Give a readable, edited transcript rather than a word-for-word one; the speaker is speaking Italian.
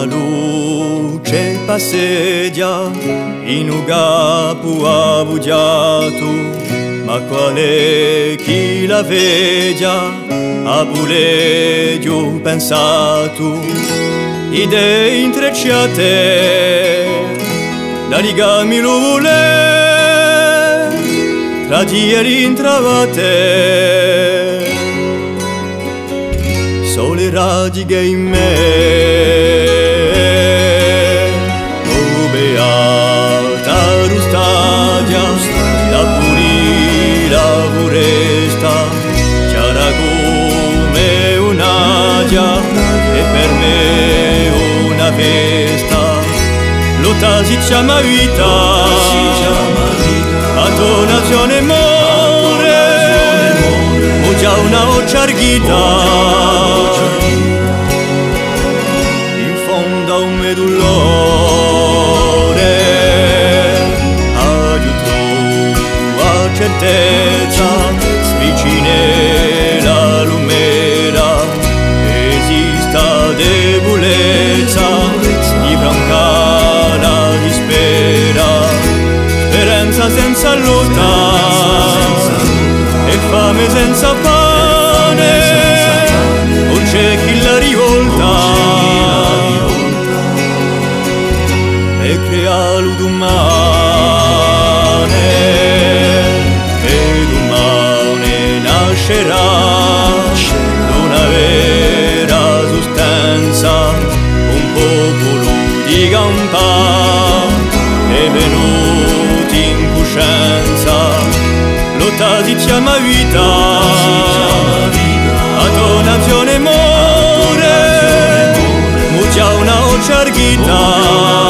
la luce passegia in un capo avuggiato, ma quale chi la veglia a buleggio pensato, idee intrecciate da legami luvole tra ieri intravate, sole radiche in me, oh beata rustagia, la puri la foresta, chiara come un'agia, e per me una festa, lotta si chiama vita, a tua nazione more, o già una voce arguita, in fondo a un medullore, aiuto a certezza, vicine la lumera, esista debolezza, di branca la dispera, speranza senza lotta, e fame senza pane, o c'è chi la rivolta, e crea l'umane, ed umane nascerà d'una vera sostanza, un popolo di campa, è venuti in coscienza, lotta si chiama vita, a tua nazione more, muccia una voce arguita.